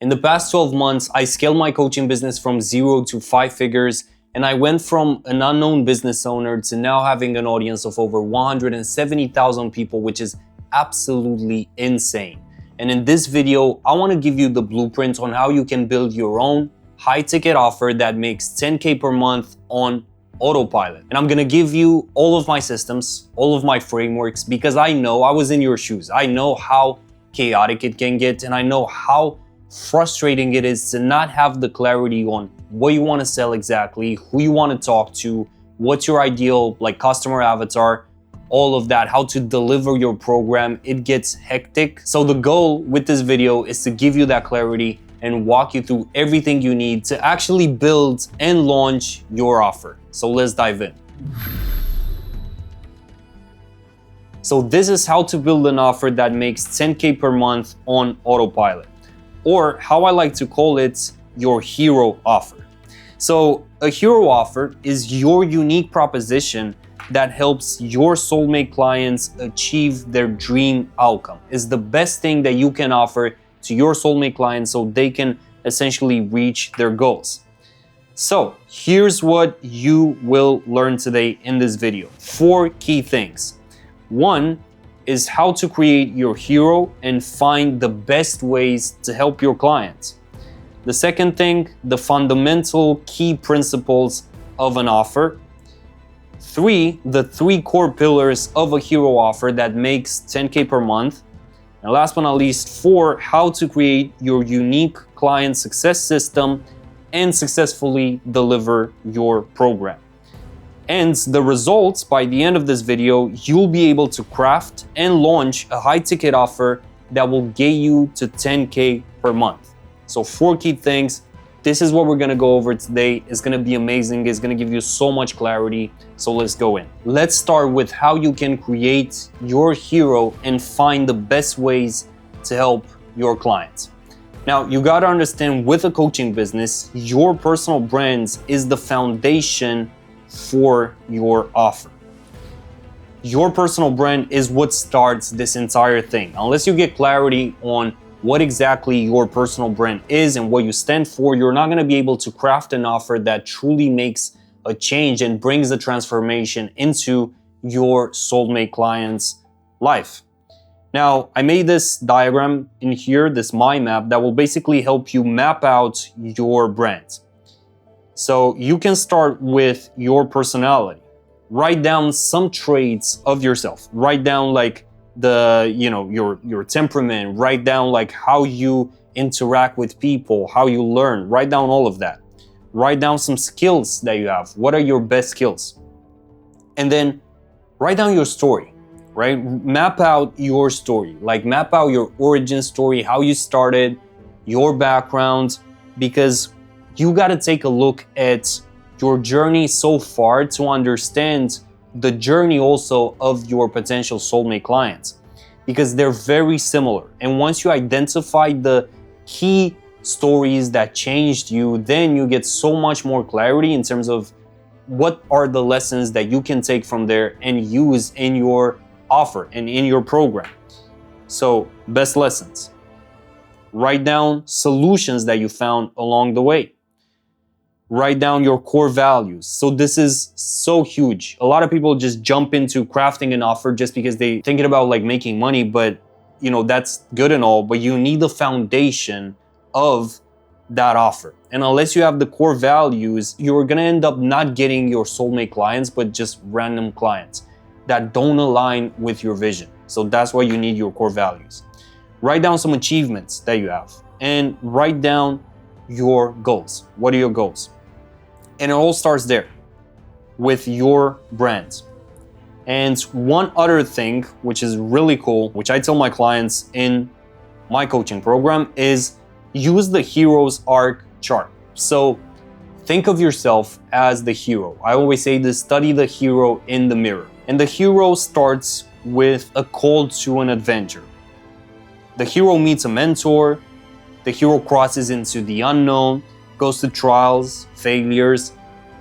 In the past 12 months, I scaled my coaching business from 0 to 5 figures, and I went from an unknown business owner to now having an audience of over 170,000 people, which is absolutely insane. And in this video, I want to give you the blueprint on how you can build your own high-ticket offer that makes 10K per month on Autopilot. And I'm gonna give you all of my systems, all of my frameworks, because I know I was in your shoes. I know how chaotic it can get, and I know how frustrating it is to not have the clarity on what you want to sell exactly, who you want to talk to, what's your ideal customer avatar, all of that, how to deliver your program. It gets hectic. So the goal with this video is to give you that clarity and walk you through everything you need to actually build and launch your offer. So let's dive in. So this is how to build an offer that makes 10K per month on Autopilot, or how I like to call it, your hero offer. So a hero offer is your unique proposition that helps your soulmate clients achieve their dream outcome. It's the best thing that you can offer to your soulmate clients so they can essentially reach their goals. So here's what you will learn today in this video. 4 key things. 1 is how to create your hero and find the best ways to help your clients. The second thing, the fundamental key principles of an offer. 3, the 3 core pillars of a hero offer that makes 10K per month. And last but not least, 4, how to create your unique client success system and successfully deliver your program. And the results, by the end of this video, you'll be able to craft and launch a high-ticket offer that will get you to 10K per month. So 4 key things. This is what we're gonna go over today. It's gonna be amazing. It's gonna give you so much clarity. So let's go in. Let's start with how you can create your hero and find the best ways to help your clients. Now, you gotta understand, with a coaching business, your personal brand is the foundation for your offer. Your personal brand is what starts this entire thing. Unless you get clarity on what exactly your personal brand is and what you stand for, you're not gonna be able to craft an offer that truly makes a change and brings a transformation into your soulmate client's life. Now, I made this diagram in here, this mind map, that will basically help you map out your brand. So you can start with your personality. Write down some traits of yourself. Write down your temperament. Write down how you interact with people, how you learn. Write down all of that. Write down some skills that you have. What are your best skills? And then write down your story, right? Map out your story. Map out your origin story, how you started, your background, because you got to take a look at your journey so far to understand the journey also of your potential soulmate clients, because they're very similar. And once you identify the key stories that changed you, then you get so much more clarity in terms of what are the lessons that you can take from there and use in your offer and in your program. So, best lessons. Write down solutions that you found along the way. Write down your core values. So this is so huge. A lot of people just jump into crafting an offer just because they thinking about making money, but that's good and all, but you need the foundation of that offer. And unless you have the core values, you're gonna end up not getting your soulmate clients, but just random clients that don't align with your vision. So that's why you need your core values. Write down some achievements that you have and write down your goals. What are your goals? And it all starts there with your brand. And one other thing, which is really cool, which I tell my clients in my coaching program, is use the hero's arc chart. So think of yourself as the hero. I always say this: study the hero in the mirror. And the hero starts with a call to an adventure. The hero meets a mentor. The hero crosses into the unknown, goes to trials, failures,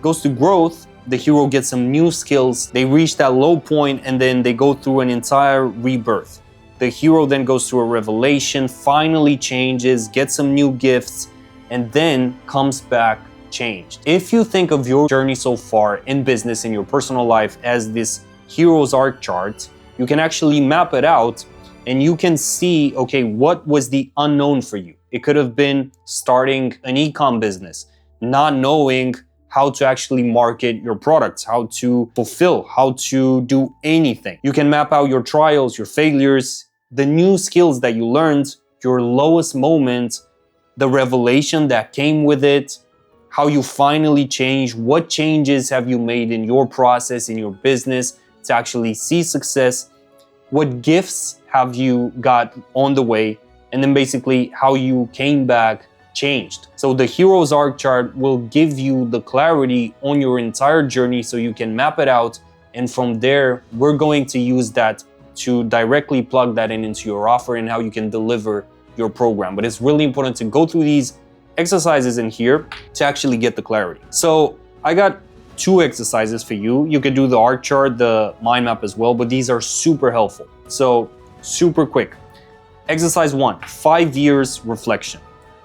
goes to growth. The hero gets some new skills. They reach that low point and then they go through an entire rebirth. The hero then goes through a revelation, finally changes, gets some new gifts, and then comes back changed. If you think of your journey so far in business, in your personal life, as this hero's arc chart, you can actually map it out and you can see, okay, what was the unknown for you? It could have been starting an e-com business, not knowing how to actually market your products, how to fulfill, how to do anything. You can map out your trials, your failures, the new skills that you learned, your lowest moment, the revelation that came with it, how you finally changed, what changes have you made in your process, in your business to actually see success, what gifts have you got on the way, and then basically how you came back changed. So the hero's arc chart will give you the clarity on your entire journey so you can map it out, and from there we're going to use that to directly plug that into your offer and how you can deliver your program. But it's really important to go through these exercises in here to actually get the clarity. So I got 2 exercises for you. You could do the arc chart, the mind map as well, but these are super helpful. So super quick. Exercise 1, 5 years reflection.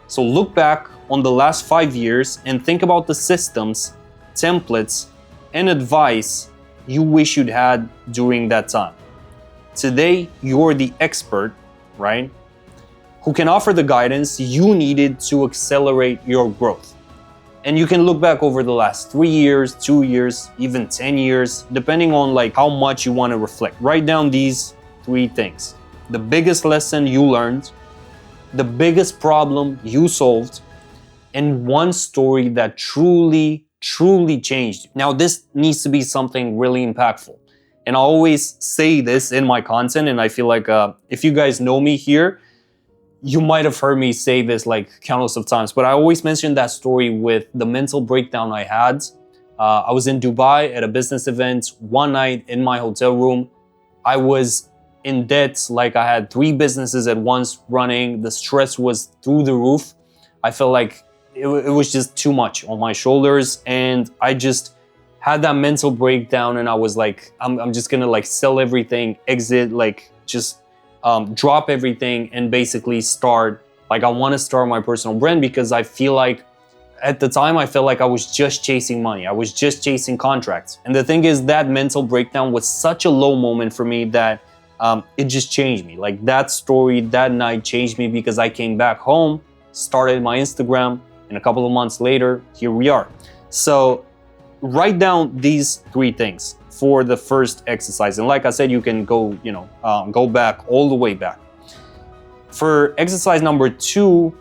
So look back on the last 5 years and think about the systems, templates, and advice you wish you'd had during that time. Today, you're the expert, right, who can offer the guidance you needed to accelerate your growth. And you can look back over the last 3 years, 2 years, even 10 years, depending on like how much you want to reflect. Write down these 3 things. The biggest lesson you learned, the biggest problem you solved, and one story that truly changed you. Now, this needs to be something really impactful. And I always say this in my content, and I feel like if you guys know me here, you might have heard me say this like countless of times, but I always mention that story with the mental breakdown I had. I was in Dubai at a business event one night in my hotel room. I was in debt, like I had 3 businesses at once running. The stress was through the roof. I felt like it was just too much on my shoulders, and I just had that mental breakdown, and I was like, I'm just gonna like sell everything, exit, like just drop everything and basically start, like I wanna start my personal brand, because I feel like at the time I felt like I was just chasing money. I was just chasing contracts. And the thing is, that mental breakdown was such a low moment for me that it just changed me. Like that story that night changed me, because I came back home, started my Instagram, and a couple of months later, here we are. So write down these 3 things for the first exercise. And like I said, you can go, go back all the way back. For exercise number 2,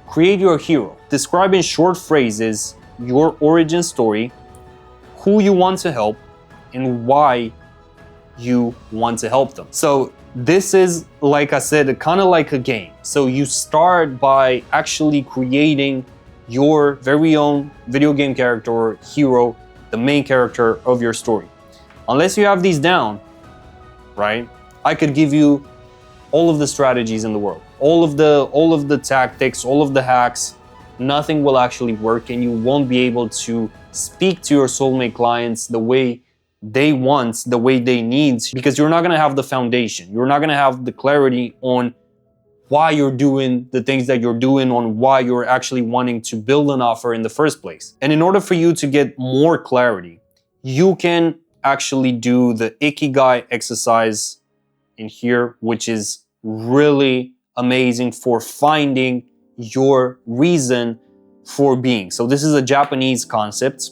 create your hero. Describe in short phrases your origin story, who you want to help, and why you want to help them. So this is, like I said, kind of like a game. So you start by actually creating your very own video game character or hero, the main character of your story. Unless you have these down, right? I could give you all of the strategies in the world, all of the tactics, all of the hacks. Nothing will actually work, and you won't be able to speak to your soulmate clients the way they want, the way they need, because you're not gonna have the foundation. You're not gonna have the clarity on why you're doing the things that you're doing, on why you're actually wanting to build an offer in the first place. And in order for you to get more clarity, you can actually do the Ikigai exercise in here, which is really amazing for finding your reason for being. So this is a Japanese concept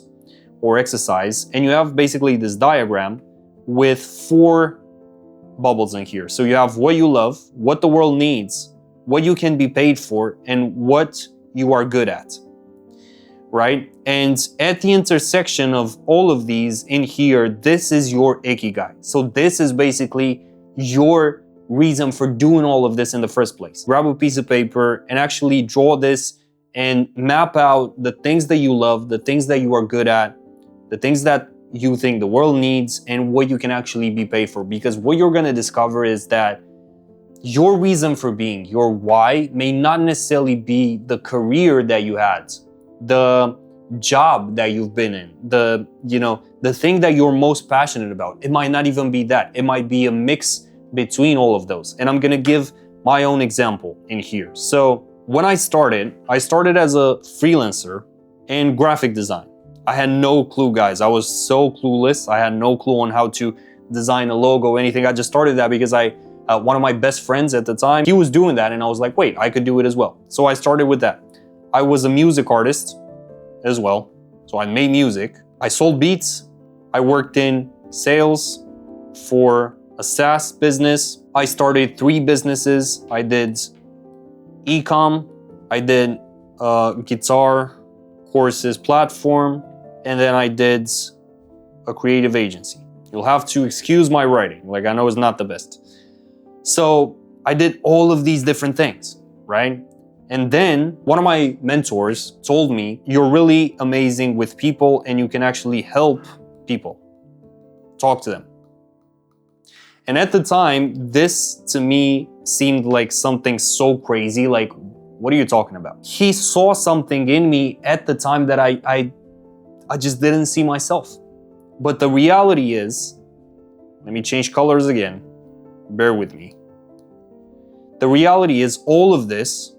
or exercise, and you have basically this diagram with 4 bubbles in here. So you have what you love, what the world needs, what you can be paid for, and what you are good at, right? And at the intersection of all of these in here, this is your Ikigai. So this is basically your reason for doing all of this in the first place. Grab a piece of paper and actually draw this and map out the things that you love, the things that you are good at, the things that you think the world needs, and what you can actually be paid for. Because what you're gonna discover is that your reason for being, your why, may not necessarily be the career that you had, the job that you've been in, the thing that you're most passionate about. It might not even be that. It might be a mix between all of those. And I'm gonna give my own example in here. So when I started as a freelancer in graphic design. I had no clue, guys. I was so clueless. I had no clue on how to design a logo, anything. I just started that because one of my best friends at the time, he was doing that, and I was like, wait, I could do it as well. So I started with that. I was a music artist as well. So I made music. I sold beats. I worked in sales for a SaaS business. I started 3 businesses. I did e-com. I did guitar courses platform, and then I did a creative agency. You'll have to excuse my writing. Like, I know it's not the best. So I did all of these different things, right? And then one of my mentors told me, you're really amazing with people and you can actually help people. Talk to them. And at the time, this to me seemed like something so crazy. Like, what are you talking about? He saw something in me at the time that I just didn't see myself. But the reality is, let me change colors again. Bear with me. The reality is all of this,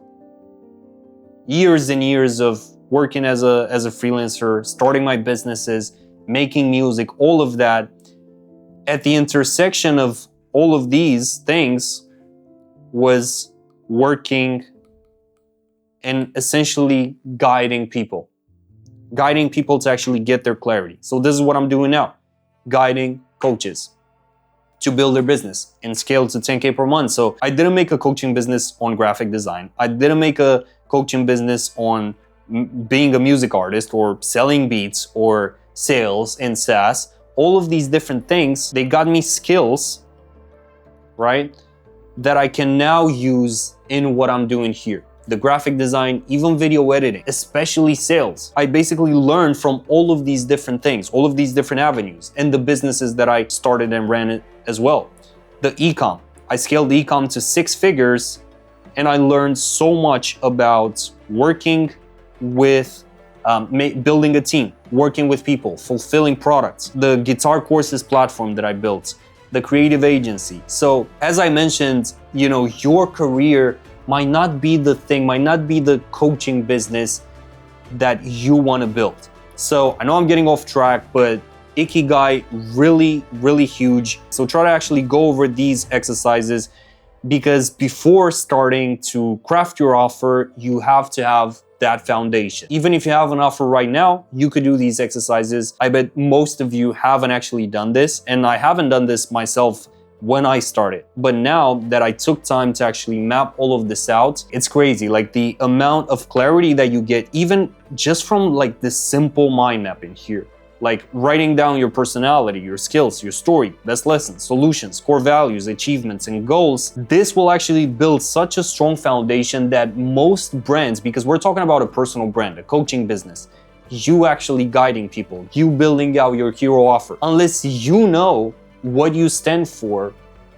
years and years of working as a freelancer, starting my businesses, making music, all of that, at the intersection of all of these things was working and essentially guiding people to actually get their clarity. So this is what I'm doing now, guiding coaches to build their business and scale to 10K per month. So I didn't make a coaching business on graphic design. I didn't make a coaching business on being a music artist or selling beats or sales and SaaS. All of these different things, they got me skills, right, that I can now use in what I'm doing here. The graphic design, even video editing, especially sales. I basically learned from all of these different things, all of these different avenues, and the businesses that I started and ran it as well. The e-com, I scaled e-com to 6 figures, and I learned so much about working with, building a team, working with people, fulfilling products. The guitar courses platform that I built, the creative agency. So as I mentioned, you know, your career might not be the thing, might not be the coaching business that you want to build. So I know I'm getting off track, but Ikigai, really, really huge. So try to actually go over these exercises, because before starting to craft your offer, you have to have that foundation. Even if you have an offer right now, you could do these exercises. I bet most of you haven't actually done this, and I haven't done this myself when I started. But now that I took time to actually map all of this out, it's crazy. Like the amount of clarity that you get, even just from like this simple mind mapping here. Like writing down your personality, your skills, your story, best lessons, solutions, core values, achievements, and goals. This will actually build such a strong foundation that most brands, because we're talking about a personal brand, a coaching business, you actually guiding people, you building out your hero offer. Unless you know what you stand for,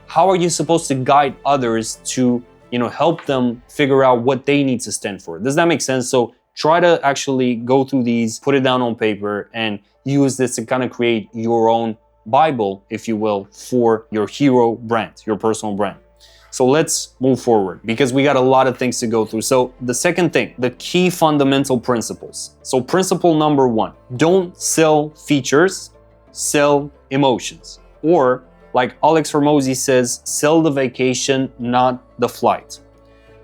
how are you supposed to guide others to, you know, help them figure out what they need to stand for? Does that make sense? So try to actually go through these, put it down on paper, and use this to kind of create your own Bible, if you will, for your hero brand, your personal brand. So let's move forward, because we got a lot of things to go through. So the second thing, the key fundamental principles. So principle number 1, don't sell features, sell emotions. Or like Alex Hormozi says, sell the vacation, not the flight.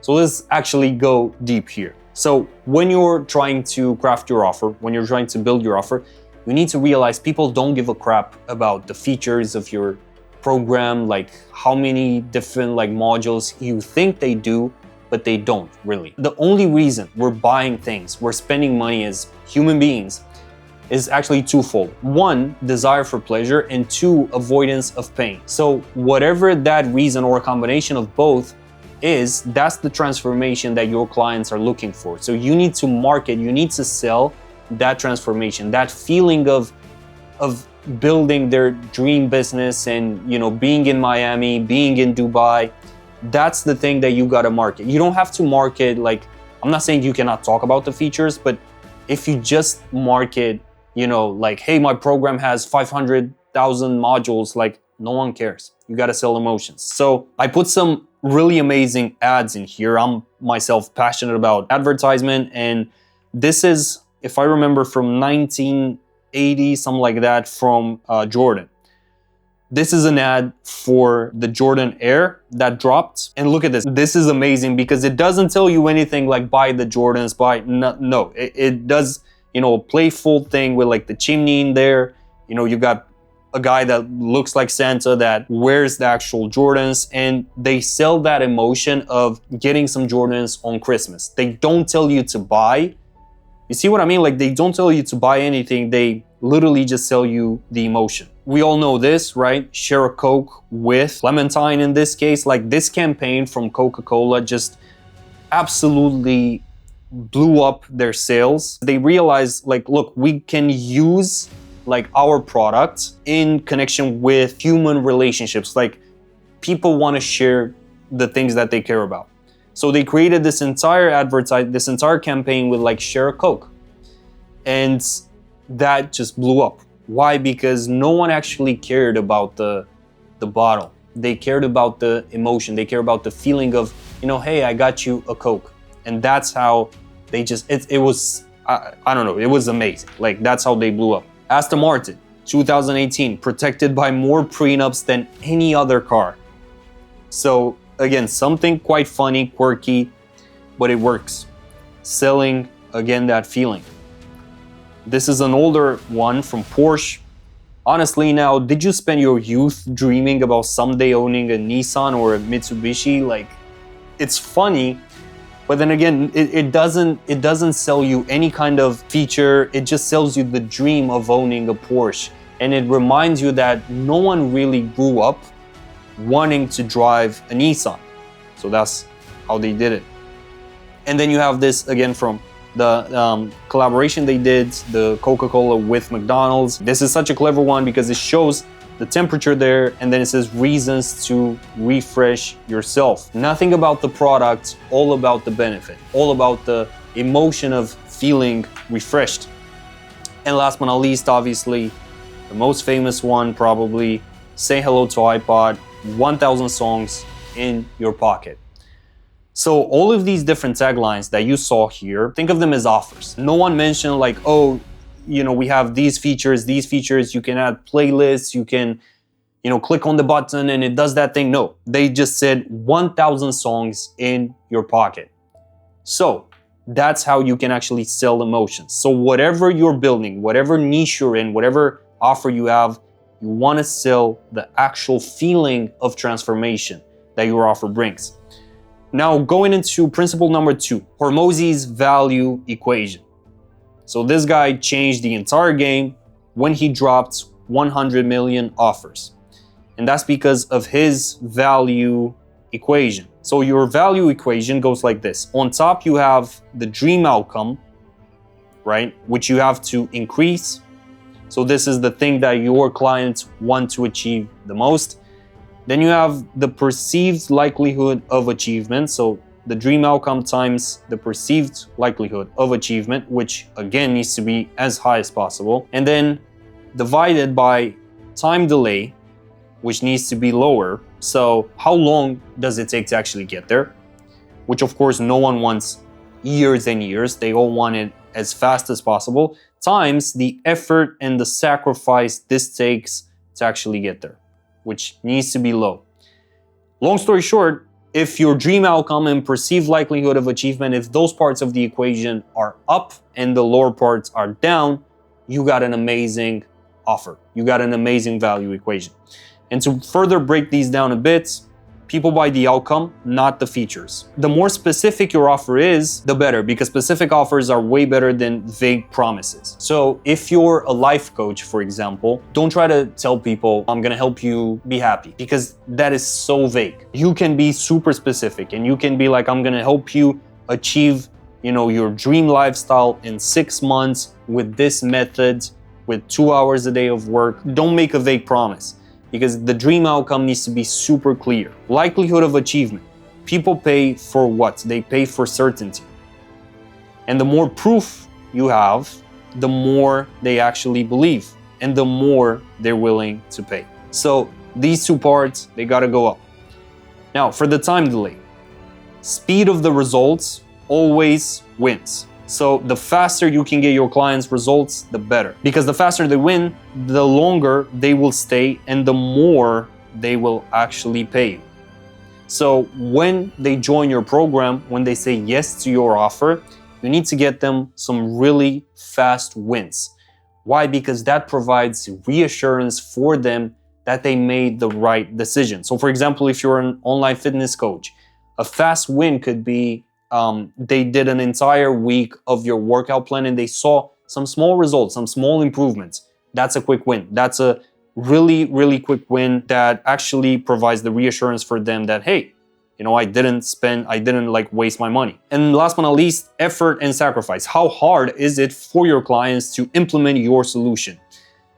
So let's actually go deep here. So when you're trying to craft your offer, when you're trying to build your offer, you need to realize people don't give a crap about the features of your program, like how many different like modules you think they do, but they don't really. The only reason we're buying things, we're spending money as human beings, is actually twofold. 1, desire for pleasure, and 2, avoidance of pain. So whatever that reason or a combination of both is, that's the transformation that your clients are looking for. So you need to market, you need to sell that transformation, that feeling of building their dream business and, you know, being in Miami, being in Dubai. That's the thing that you got to market. You don't have to market, like, I'm not saying you cannot talk about the features, but if you just market, you know, like, hey, my program has 500,000 modules, like, no one cares. you gotta sell emotions. So I put some really amazing ads in here. I'm myself passionate about advertisement, and this is, if I remember, from 1980, something like that, from Jordan. This is an ad for the Jordan Air that dropped. And look at this. This is amazing because it doesn't tell you anything like buy the Jordans, no. It does, you know, a playful thing with like the chimney in there. You know, you got a guy that looks like Santa that wears the actual Jordans, and they sell that emotion of getting some Jordans on Christmas. They don't tell you to buy. You see what I mean? Like, they don't tell you to buy anything. They literally just sell you the emotion. We all know this, right? Share a Coke with Clementine in this case. Like, this campaign from Coca-Cola just absolutely blew up their sales. They realized, like, look, we can use like our product in connection with human relationships. Like, people want to share the things that they care about. So they created this entire this entire campaign with like share a Coke. And that just blew up. Why? Because no one actually cared about the bottle. They cared about the emotion. They care about the feeling of, you know, hey, I got you a Coke. And that's how they just, it was, I don't know, it was amazing. Like, that's how they blew up. Aston Martin, 2018, protected by more prenups than any other car. So again, something quite funny, quirky, but it works. Selling, again, that feeling. This is an older one from Porsche. Honestly now, did you spend your youth dreaming about someday owning a Nissan or a Mitsubishi? Like, it's funny, but then again, it doesn't sell you any kind of feature. It just sells you the dream of owning a Porsche. And it reminds you that no one really grew up wanting to drive a Nissan. So that's how they did it. And then you have this again from the collaboration they did, the Coca-Cola with McDonald's. This is such a clever one because it shows the temperature there, and then it says reasons to refresh yourself. Nothing about the product, all about the benefit, all about the emotion of feeling refreshed. And last but not least, obviously, the most famous one probably, say hello to iPod, 1,000 songs in your pocket. So all of these different taglines that you saw here, think of them as offers. No one mentioned like, oh, you know, we have these features, you can add playlists, you can, you know, click on the button and it does that thing. No, they just said 1,000 songs in your pocket. So that's how you can actually sell emotions. So whatever you're building, whatever niche you're in, whatever offer you have, you want to sell the actual feeling of transformation that your offer brings. Now, going into principle number 2, Hormozzi's value equation. So this guy changed the entire game when he dropped 100 million offers. And that's because of his value equation. So your value equation goes like this. On top, you have the dream outcome, right? Which you have to increase. So this is the thing that your clients want to achieve the most. Then you have the perceived likelihood of achievement. So the dream outcome times the perceived likelihood of achievement, which again needs to be as high as possible. And then divided by time delay, which needs to be lower. So how long does it take to actually get there? Which of course no one wants years and years. They all want it as fast as possible, times the effort and the sacrifice this takes to actually get there, which needs to be low. Long story short, if your dream outcome and perceived likelihood of achievement, if those parts of the equation are up and the lower parts are down, you got an amazing offer. You got an amazing value equation. And to further break these down a bit, people buy the outcome, not the features. The more specific your offer is, the better, because specific offers are way better than vague promises. So if you're a life coach, for example, don't try to tell people, I'm gonna help you be happy, because that is so vague. You can be super specific and you can be like, I'm gonna help you achieve, you know, your dream lifestyle in 6 months with this method, with 2 hours a day of work. Don't make a vague promise, because the dream outcome needs to be super clear. Likelihood of achievement. People pay for what? They pay for certainty. And the more proof you have, the more they actually believe, and the more they're willing to pay. So These two parts, they gotta go up. Now, for the time delay, speed of the results always wins. So the faster you can get your clients results, the better. Because the faster they win, the longer they will stay and the more they will actually pay you. So when they join your program, when they say yes to your offer, you need to get them some really fast wins. Why? Because that provides reassurance for them that they made the right decision. So for example, if you're an online fitness coach, a fast win could be they did an entire week of your workout plan and they saw some small results, some small improvements. That's a quick win. That's a really, really quick win that actually provides the reassurance for them that, hey, I didn't like waste my money. And last but not least, effort and sacrifice. How hard is it for your clients to implement your solution?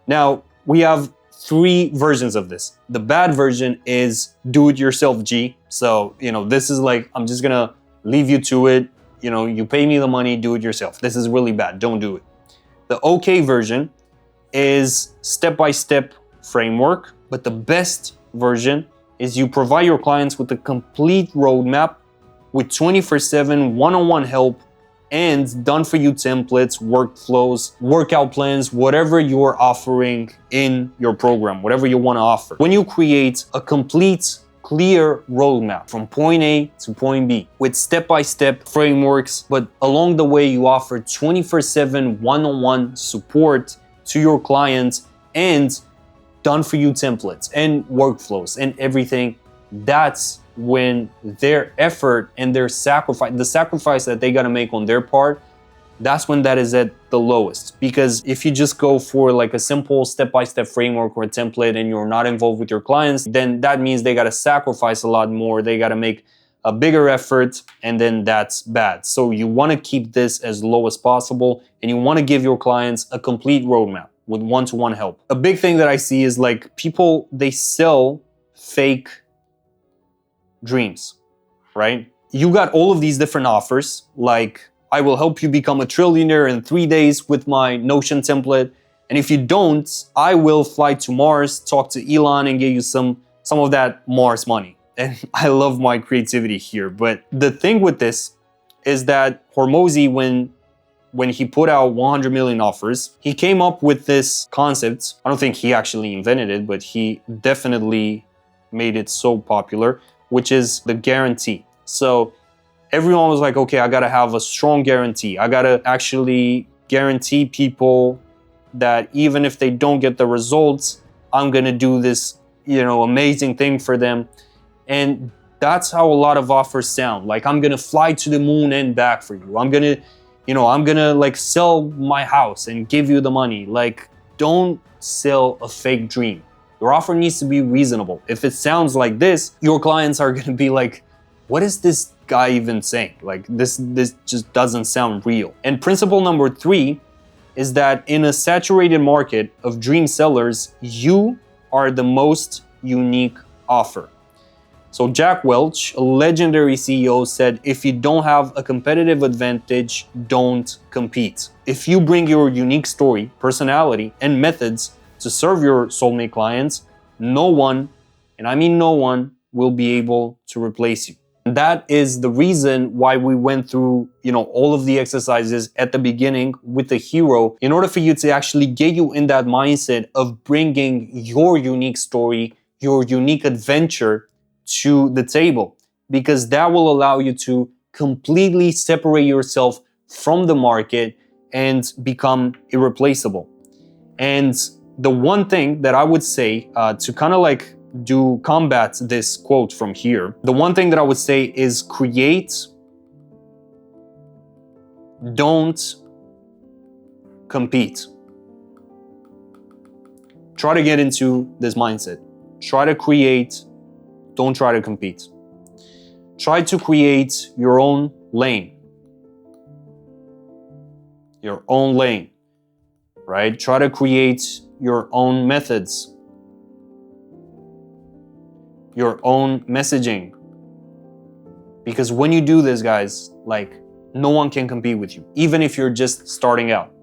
Now, we have 3 versions of this. The bad version is do-it-yourself G. So, this is like, I'm just gonna leave you to it. You pay me the money, do it yourself. This is really bad, don't do it. The okay version is step-by-step framework, but the best version is you provide your clients with a complete roadmap with 24/7 one-on-one help and done-for-you templates, workflows, workout plans, whatever you're offering in your program, whatever you want to offer. When you create a complete, clear roadmap from point A to point B with step-by-step frameworks, but along the way you offer 24/7 one-on-one support to your clients and done-for-you templates and workflows and everything, that's when their effort and their sacrifice, the sacrifice that they gotta make on their part, that's when that is at the lowest. Because if you just go for like a simple step-by-step framework or a template and you're not involved with your clients, then that means they gotta sacrifice a lot more, they gotta make a bigger effort, and then that's bad. So you wanna keep this as low as possible and you wanna give your clients a complete roadmap with one-to-one help. A big thing that I see is like people, they sell fake dreams, right? You got all of these different offers, like I will help you become a trillionaire in 3 days with my Notion template. And if you don't, I will fly to Mars, talk to Elon and get you some of that Mars money. And I love my creativity here. But the thing with this is that Hormozi, when he put out 100 million offers, he came up with this concept. I don't think he actually invented it, but he definitely made it so popular, which is the guarantee. So everyone was like, okay, I gotta have a strong guarantee. I gotta actually guarantee people that even if they don't get the results, I'm gonna do this, amazing thing for them. And that's how a lot of offers sound. Like, I'm gonna fly to the moon and back for you. I'm gonna like sell my house and give you the money. Like, don't sell a fake dream. Your offer needs to be reasonable. If it sounds like this, your clients are gonna be like, what is this guy even saying? Like, this just doesn't sound real. And principle number 3 is that in a saturated market of dream sellers, you are the most unique offer. So Jack Welch, a legendary CEO, said, if you don't have a competitive advantage, don't compete. If you bring your unique story, personality, and methods to serve your soulmate clients, no one, and I mean no one, will be able to replace you. And that is the reason why we went through, all of the exercises at the beginning with the hero, in order for you to actually get you in that mindset of bringing your unique story, your unique adventure to the table, because that will allow you to completely separate yourself from the market and become irreplaceable. And the one thing that I would say to kind of like combat this quote from here, the one thing that I would say is create, don't compete. Try to get into this mindset. Try to create, don't try to compete. Try to create your own lane. Your own lane, right? Try to create your own methods, your own messaging. Because when you do this, guys, like, no one can compete with you. Even if you're just starting out,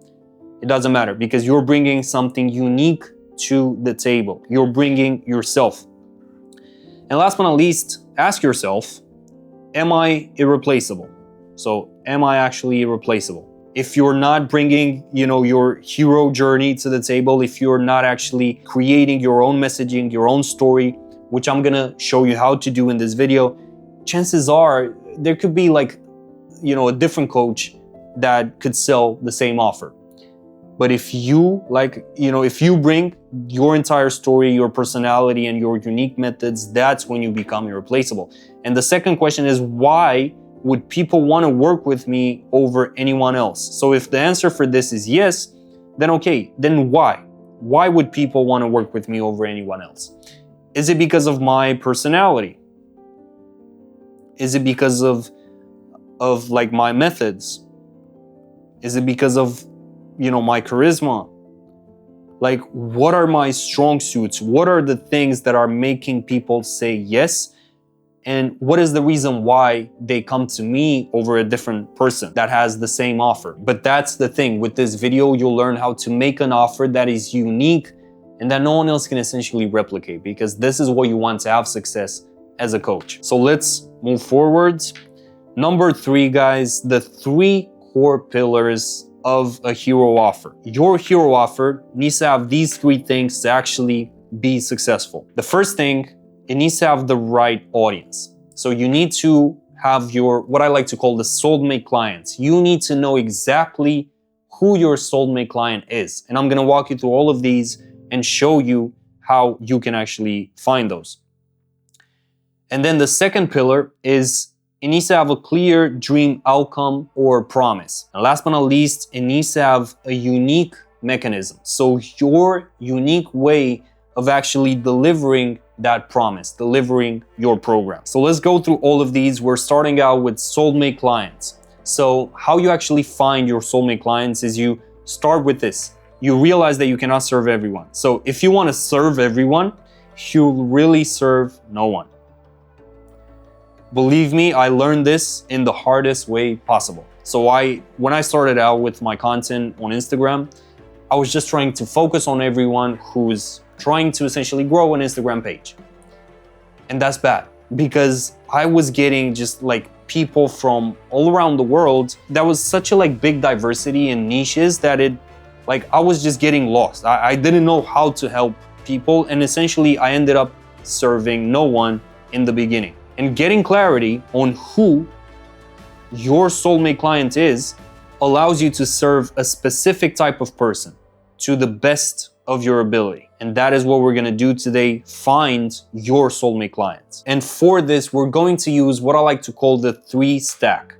it doesn't matter, because you're bringing something unique to the table. You're bringing yourself. And last but not least, ask yourself, am I irreplaceable? So am I actually irreplaceable? If you're not bringing, your hero journey to the table, if you're not actually creating your own messaging, your own story, which I'm gonna show you how to do in this video, chances are there could be a different coach that could sell the same offer. But if you bring your entire story, your personality, and your unique methods, that's when you become irreplaceable. And the second question is, why would people want to work with me over anyone else? So if the answer for this is yes, then okay, then why? Why would people want to work with me over anyone else? Is it because of my personality? Is it because of my methods? Is it because of my charisma? What are my strong suits? What are the things that are making people say yes? And what is the reason why they come to me over a different person that has the same offer? But that's the thing. With this video, you'll learn how to make an offer that is unique and that no one else can essentially replicate, because this is what you want to have success as a coach. So let's move forward. Number 3, guys, the 3 core pillars of a hero offer. Your hero offer needs to have these 3 things to actually be successful. The first thing, it needs to have the right audience. So you need to have what I like to call the soulmate clients. You need to know exactly who your soulmate client is. And I'm gonna walk you through all of these and show you how you can actually find those. And then the second pillar is it needs to have a clear dream outcome or promise. And last but not least, it needs to have a unique mechanism. So your unique way of actually delivering that promise, delivering your program. So let's go through all of these. We're starting out with soulmate clients. So how you actually find your soulmate clients is you start with this. You realize that you cannot serve everyone. So if you want to serve everyone, you'll really serve no one. Believe me, I learned this in the hardest way possible. So when I started out with my content on Instagram, I was just trying to focus on everyone who's trying to essentially grow an Instagram page. And that's bad, because I was getting just people from all around the world. That was such a big diversity in niches that I was just getting lost. I didn't know how to help people, and essentially I ended up serving no one in the beginning. And getting clarity on who your soulmate client is allows you to serve a specific type of person to the best of your ability. And that is what we're gonna do today, find your soulmate clients. And for this, we're going to use what I like to call the 3 stack.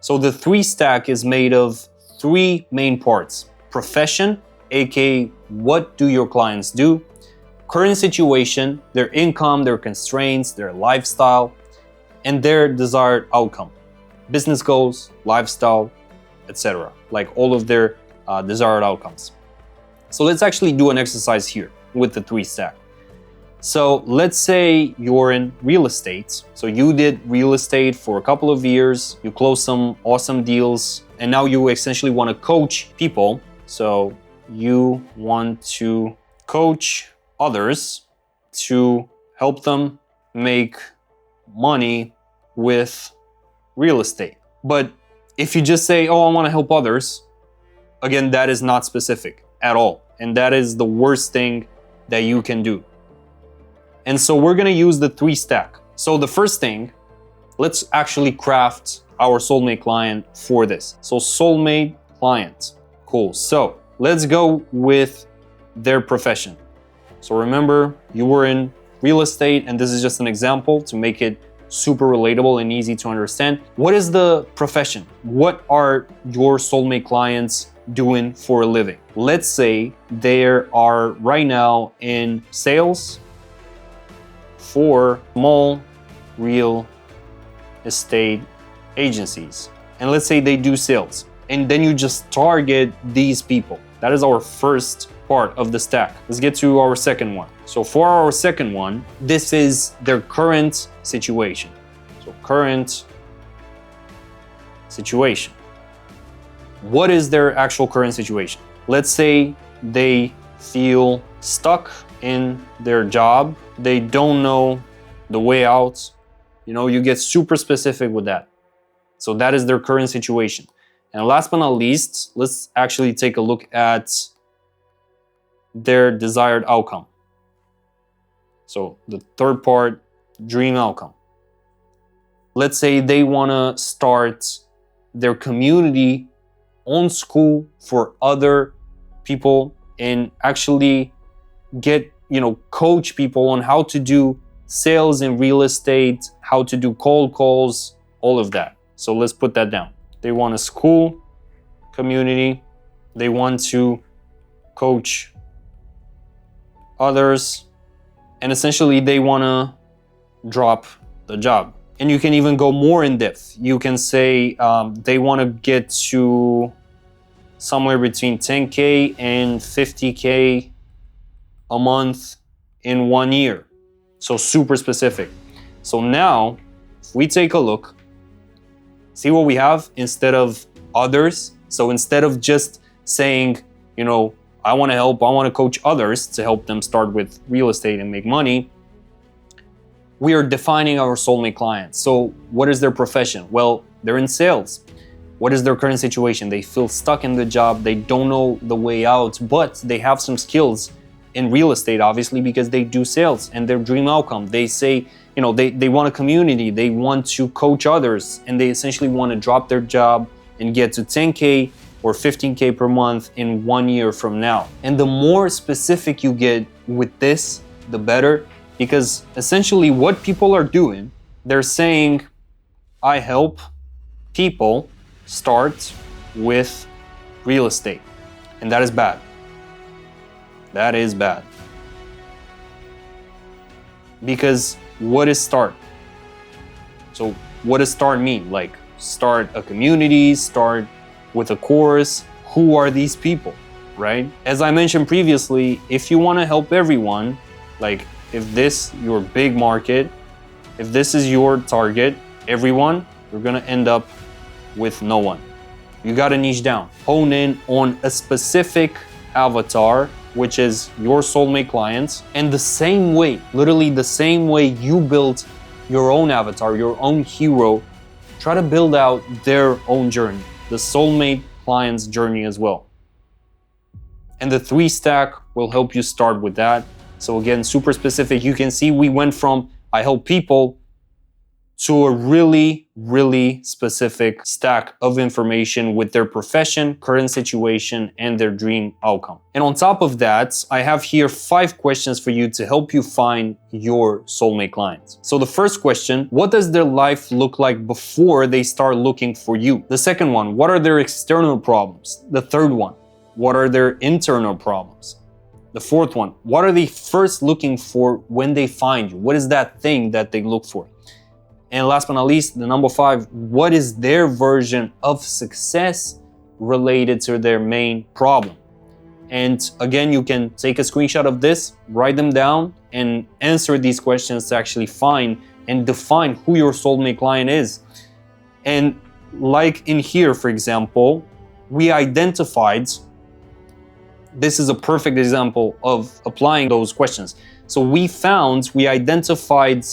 So the 3 stack is made of 3 main parts: profession, aka what do your clients do; current situation, their income, their constraints, their lifestyle, and their desired outcome, business goals, lifestyle, etc. All of their desired outcomes. So let's actually do an exercise here with the 3 stack. So let's say you're in real estate. So you did real estate for a couple of years, you closed some awesome deals, and now you essentially want to coach people. So you want to coach others to help them make money with real estate. But if you just say, oh, I want to help others, again, that is not specific at all. And that is the worst thing that you can do. And so we're going to use the 3 stack. So the first thing, let's actually craft our soulmate client for this. So soulmate client, cool. So let's go with their profession. So remember, you were in real estate, and this is just an example to make it super relatable and easy to understand. What is the profession? What are your soulmate clients doing for a living? Let's say they are right now in sales for small real estate agencies. And let's say they do sales. And then you just target these people. That is our first part of the stack. Let's get to our second one. So for our second one, this is their current situation. So current situation. What is their actual current situation? Let's say they feel stuck in their job. They don't know the way out. You get super specific with that. So that is their current situation. And last but not least, let's actually take a look at their desired outcome. So the third part, dream outcome. Let's say they want to start their community on school for other people and actually get, coach people on how to do sales in real estate, how to do cold calls, all of that. So let's put that down. They want a school community. They want to coach others. And essentially, they want to drop the job. And you can even go more in depth. You can say they want to get to somewhere between 10K and 50K a month in 1 year. So super specific. So now, if we take a look, see what we have instead of others. So instead of just saying, I want to help, I want to coach others to help them start with real estate and make money, we are defining our soulmate clients. So what is their profession? Well, they're in sales. What is their current situation? They feel stuck in the job. They don't know the way out, but they have some skills in real estate, obviously, because they do sales and their dream outcome. They say, they want a community. They want to coach others, and they essentially want to drop their job and get to 10K or 15K per month in 1 year from now. And the more specific you get with this, the better, because essentially what people are doing, they're saying, I help people start with real estate. And that is bad. That is bad. Because what is start? So what does start mean? Like start a community, start with a course. Who are these people, right? As I mentioned previously, if you want to help everyone, like if this your big market, if this is your target, everyone, you're gonna end up with no one. You gotta niche down. Hone in on a specific avatar, which is your soulmate clients. And the same way, literally the same way you built your own avatar, your own hero, try to build out their own journey, the soulmate client's journey as well. And the 3-stack will help you start with that. So again, super specific. You can see we went from I help people to a really, really specific stack of information with their profession, current situation, and their dream outcome. And on top of that, I have here 5 questions for you to help you find your soulmate clients. So the first question, what does their life look like before they start looking for you? The second one, what are their external problems? The third one, what are their internal problems? The fourth one, what are they first looking for when they find you? What is that thing that they look for? And last but not least, the number 5, what is their version of success related to their main problem? And again, you can take a screenshot of this, write them down, and answer these questions to actually find and define who your soulmate client is. And like in here, for example, we identified, this is a perfect example of applying those questions. So we identified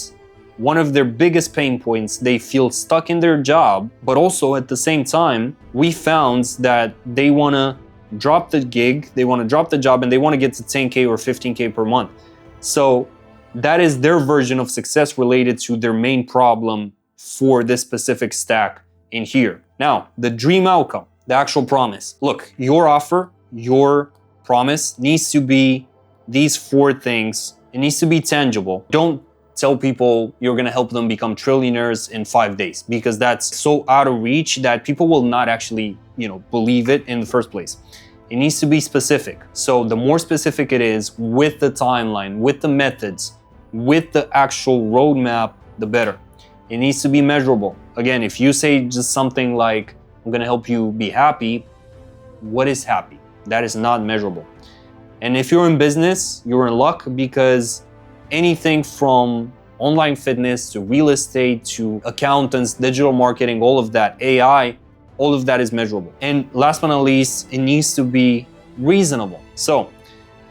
one of their biggest pain points. They feel stuck in their job, but also at the same time, we found that they want to drop the gig, they want to drop the job, and they want to get to 10K or 15K per month. So that is their version of success related to their main problem for this specific stack in here. Now, the dream outcome, the actual promise. Look, your offer, your promise needs to be these 4 things. It needs to be tangible. Don't tell people you're gonna help them become trillionaires in 5 days, because that's so out of reach that people will not actually, believe it in the first place. It needs to be specific. So the more specific it is with the timeline, with the methods, with the actual roadmap, the better. It needs to be measurable. Again, if you say just something like, I'm gonna help you be happy, what is happy? That is not measurable. And if you're in business, you're in luck, because anything from online fitness to real estate to accountants, digital marketing, all of that, AI, all of that is measurable. And last but not least, it needs to be reasonable. So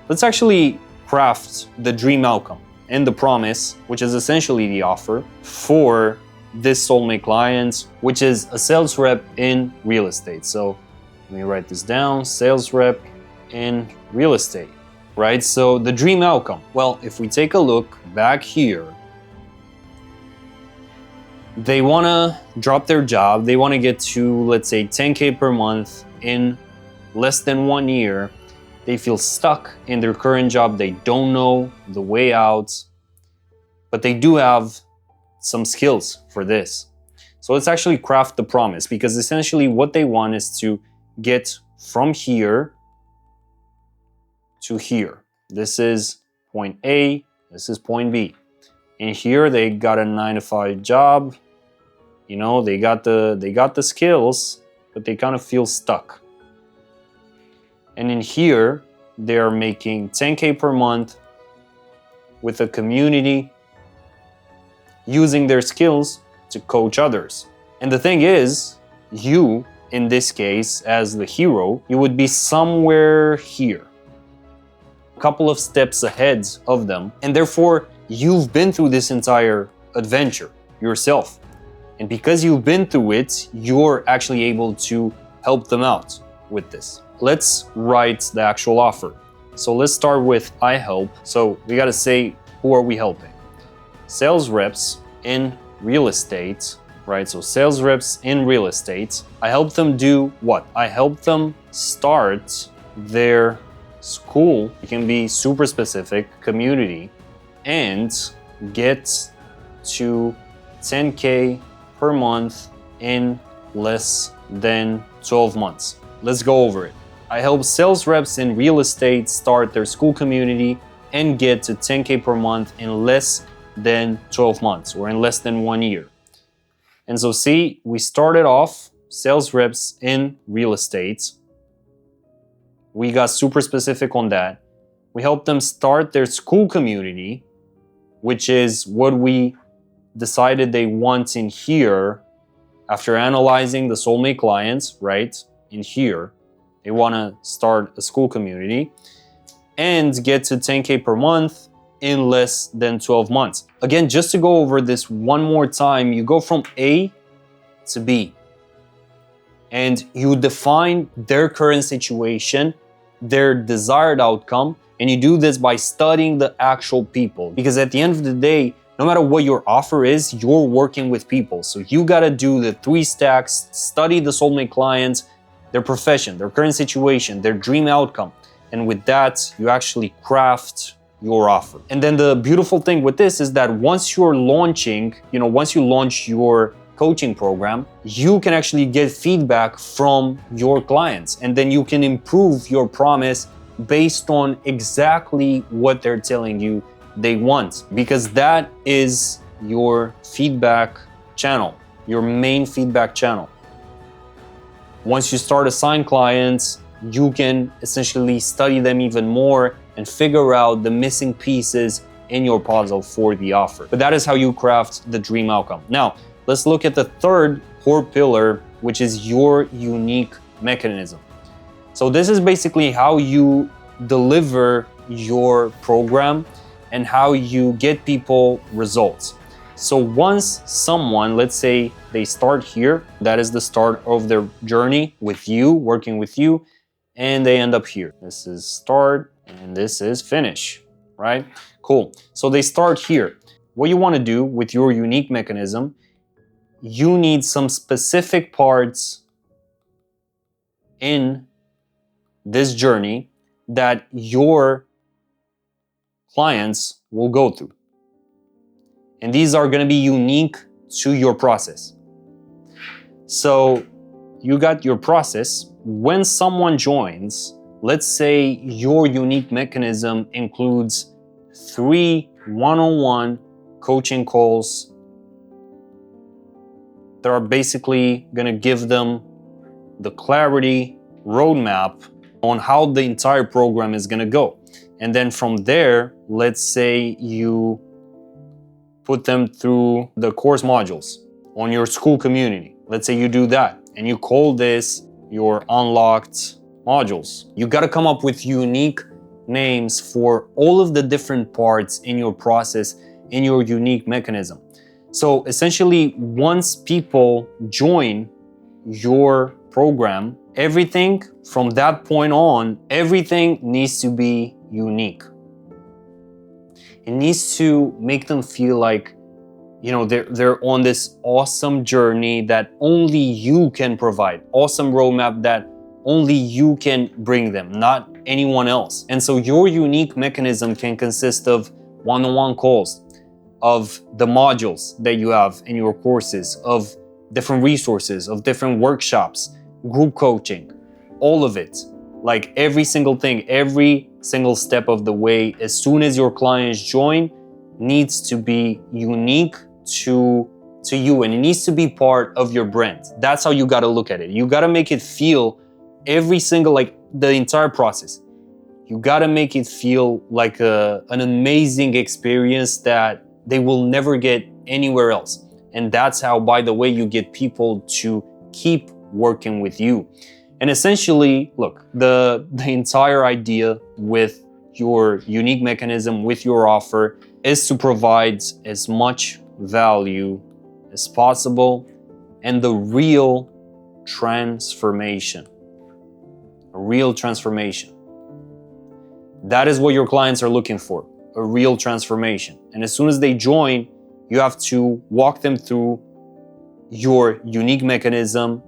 let's actually craft the dream outcome and the promise, which is essentially the offer, for this soulmate client, which is a sales rep in real estate. So let me write this down, sales rep in real estate, right? So the dream outcome. Well, if we take a look back here, they wanna drop their job. They wanna get to, let's say, 10K per month in less than 1 year. They feel stuck in their current job. They don't know the way out, but they do have some skills for this. So let's actually craft the promise, because essentially what they want is to get from here to here. This is point A, this is point B. And here they got a 9-to-5 job. You know, they got the skills, but they kind of feel stuck. And in here, they're making 10K per month with a community, using their skills to coach others. And the thing is, you, in this case, as the hero, you would be somewhere here, a couple of steps ahead of them. And therefore, you've been through this entire adventure yourself. And because you've been through it, you're actually able to help them out with this. Let's write the actual offer. So let's start with I help. So we gotta say, who are we helping? Sales reps in real estate, right? So sales reps in real estate. I help them do what? I help them start their school. It can be super specific, community, and get to 10K per month in less than 12 months. Let's go over it. I help sales reps in real estate start their school community and get to 10K per month in less than 12 months, or in less than 1 year. And so see, we started off sales reps in real estate. We got super specific on that. We helped them start their school community, which is what we decided they want in here after analyzing the soulmate clients, right? In here, they want to start a school community and get to 10K per month in less than 12 months. Again, just to go over this one more time, you go from A to B and you define their current situation, their desired outcome, and you do this by studying the actual people. Because at the end of the day, no matter what your offer is, you're working with people. So you gotta do the 3 stacks, study the soulmate clients, their profession, their current situation, their dream outcome. And with that, you actually craft your offer. And then the beautiful thing with this is that once you're launching, once you launch your coaching program, you can actually get feedback from your clients. And then you can improve your promise based on exactly what they're telling you they want, because that is your feedback channel, your main feedback channel. Once you start assign clients, you can essentially study them even more and figure out the missing pieces in your puzzle for the offer. But that is how you craft the dream outcome. Now, let's look at the third core pillar, which is your unique mechanism. So this is basically how you deliver your program and how you get people results. So once someone, let's say they start here, that is the start of their journey with you, working with you, and they end up here. This is start and this is finish, right? Cool. So they start here. What you want to do with your unique mechanism, you need some specific parts in this journey that your clients will go through. And these are going to be unique to your process. So you got your process. When someone joins, let's say your unique mechanism includes 3 one-on-one coaching calls that are basically going to give them the clarity roadmap on how the entire program is going to go. And then from there, let's say you put them through the course modules on your school community. Let's say you do that and you call this your unlocked modules. You got to come up with unique names for all of the different parts in your process, in your unique mechanism. So essentially, once people join your program, everything from that point on, everything needs to be unique. It needs to make them feel like, you know, they're on this awesome journey that only you can provide, awesome roadmap that only you can bring them, not anyone else. And so your unique mechanism can consist of one-on-one calls, of the modules that you have in your courses, of different resources, of different workshops, group coaching, all of it. Like every single thing, every single step of the way, as soon as your clients join, needs to be unique to you, and it needs to be part of your brand. That's how you got to look at it. You got to make it feel every single, like the entire process. You got to make it feel like an amazing experience that they will never get anywhere else. And that's how, by the way, you get people to keep working with you. And essentially, look, the entire idea with your unique mechanism, with your offer, is to provide as much value as possible and the real transformation. A real transformation. That is what your clients are looking for, a real transformation. And as soon as they join, you have to walk them through your unique mechanism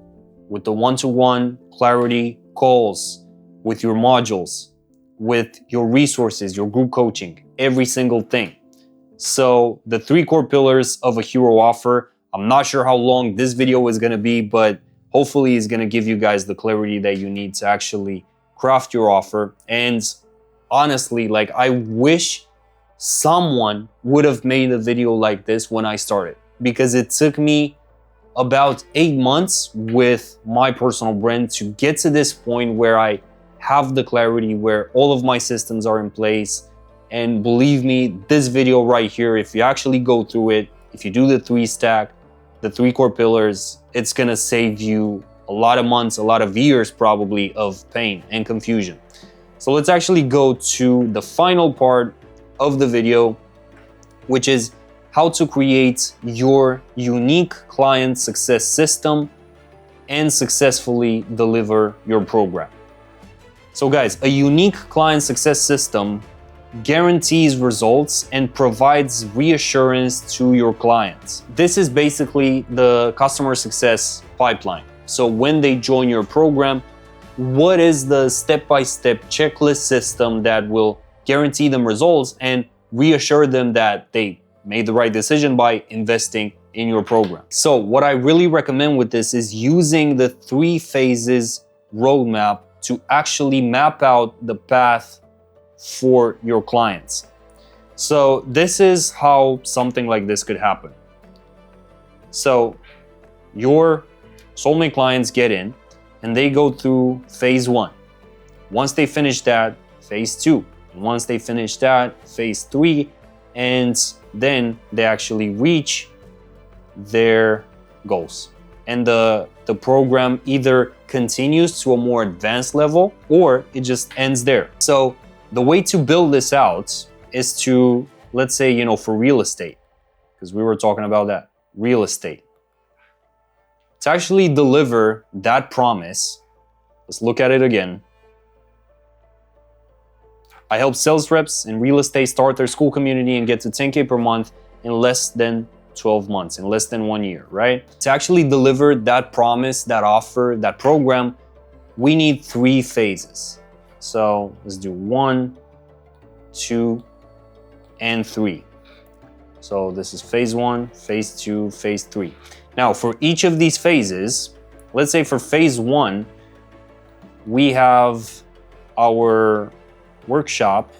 with the one-to-one clarity calls, with your modules, with your resources, your group coaching, every single thing. So the 3 core pillars of a hero offer, I'm not sure how long this video is going to be, but hopefully it's going to give you guys the clarity that you need to actually craft your offer. And honestly, like, I wish someone would have made a video like this when I started, because it took me about 8 months with my personal brand to get to this point where I have the clarity, where all of my systems are in place. And believe me, this video right here, if you actually go through it, if you do the 3 stack, the 3 core pillars, it's gonna save you a lot of months, a lot of years probably of pain and confusion. So let's actually go to the final part of the video, which is how to create your unique client success system and successfully deliver your program. So guys, a unique client success system guarantees results and provides reassurance to your clients. This is basically the customer success pipeline. So when they join your program, what is the step-by-step checklist system that will guarantee them results and reassure them that they made the right decision by investing in your program? So what I really recommend with this is using the 3 phases roadmap to actually map out the path for your clients. So this is how something like this could happen. So your soulmate clients get in and they go through phase 1. Once they finish that, phase 2. And once they finish that, phase 3. And then they actually reach their goals. And the program either continues to a more advanced level or it just ends there. So the way to build this out is to, let's say, you know, for real estate, because we were talking about that, real estate. To actually deliver that promise, let's look at it again. I help sales reps in real estate start their school community and get to 10K per month in less than 12 months, in less than 1 year, right? To actually deliver that promise, that offer, that program, we need 3 phases. So let's do 1, 2, and 3. So this is phase 1, phase 2, phase 3. Now for each of these phases, let's say for phase 1, we have our workshop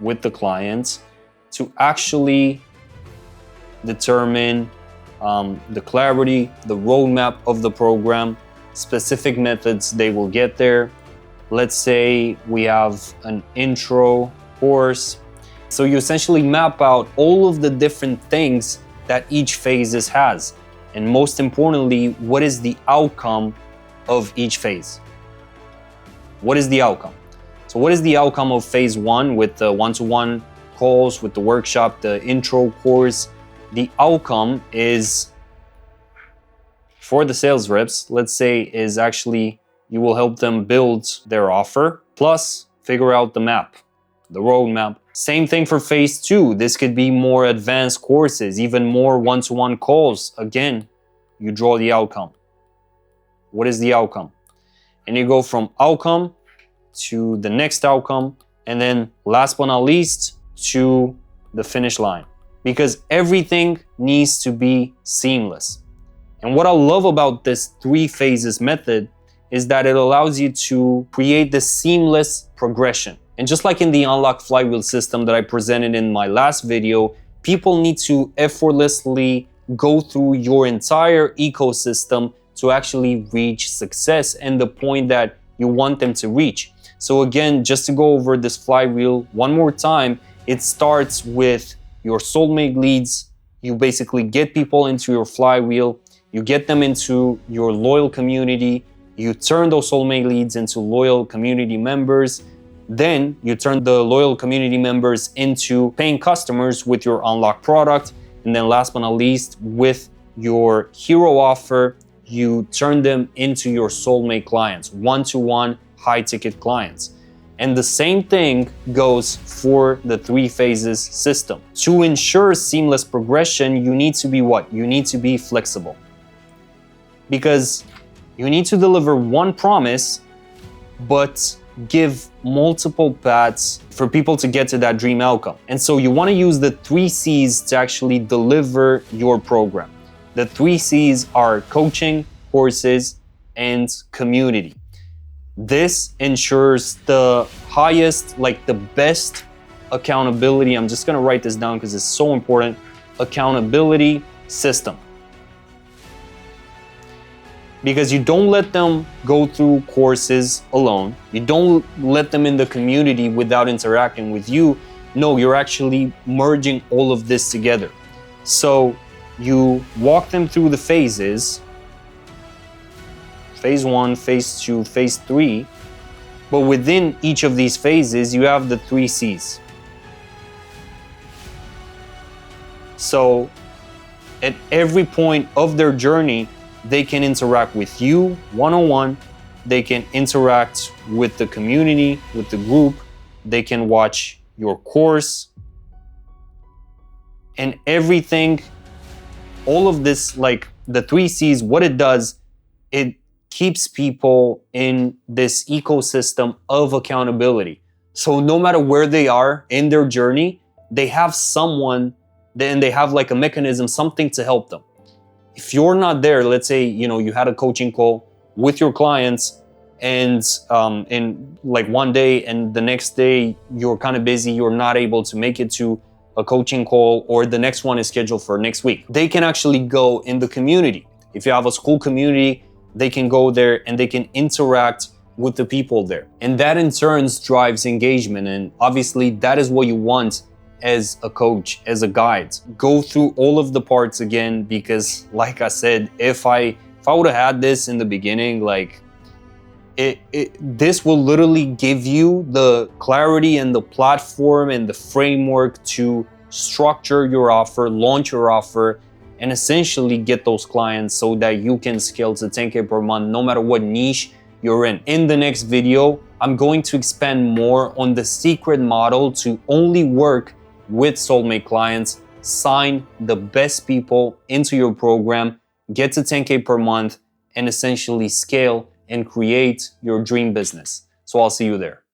with the clients to actually determine the clarity, the roadmap of the program, specific methods they will get there. Let's say we have an intro course. So you essentially map out all of the different things that each phase has. And most importantly, what is the outcome of each phase? What is the outcome? So what is the outcome of phase 1 with the one-to-one calls, with the workshop, the intro course? The outcome is, for the sales reps, let's say, is actually you will help them build their offer, plus figure out the map, the roadmap. Same thing for phase 2. This could be more advanced courses, even more one-to-one calls. Again, you draw the outcome. What is the outcome? And you go from outcome to the next outcome, and then last but not least, to the finish line. Because everything needs to be seamless. And what I love about this 3 phases method is that it allows you to create this seamless progression. And just like in the Unlock Flywheel system that I presented in my last video, people need to effortlessly go through your entire ecosystem to actually reach success and the point that you want them to reach. So again, just to go over this flywheel one more time, it starts with your soulmate leads. You basically get people into your flywheel, you get them into your loyal community, you turn those soulmate leads into loyal community members, then you turn the loyal community members into paying customers with your Unlock product, and then last but not least, with your hero offer, you turn them into your soulmate clients, one-to-one high-ticket clients. And the same thing goes for the 3 phases system. To ensure seamless progression, you need to be what? You need to be flexible. Because you need to deliver one promise, but give multiple paths for people to get to that dream outcome. And so you want to use the 3 C's to actually deliver your program. The 3 C's are coaching, courses, and community. This ensures the highest, like the best accountability. I'm just going to write this down because it's so important. Accountability system. Because you don't let them go through courses alone. You don't let them in the community without interacting with you. No, you're actually merging all of this together. So you walk them through the phases. Phase 1, phase 2, phase 3. But within each of these phases, you have the 3 C's. So at every point of their journey, they can interact with you one-on-one. They can interact with the community, with the group. They can watch your course. And everything, all of this, like the 3 C's, what it does, it keeps people in this ecosystem of accountability. So no matter where they are in their journey, they have someone, then they have like a mechanism, something to help them. If you're not there, let's say, you had a coaching call with your clients and in like one day and the next day you're kind of busy, you're not able to make it to a coaching call, or the next one is scheduled for next week. They can actually go in the community. If you have a school community, they can go there and they can interact with the people there. And that in turn drives engagement. And obviously that is what you want as a coach, as a guide. Go through all of the parts again, because like I said, if I would have had this in the beginning, like this will literally give you the clarity and the platform and the framework to structure your offer, launch your offer, and essentially get those clients so that you can scale to 10K per month, no matter what niche you're in. In the next video, I'm going to expand more on the secret model to only work with soulmate clients, sign the best people into your program, get to 10K per month, and essentially scale and create your dream business. So I'll see you there.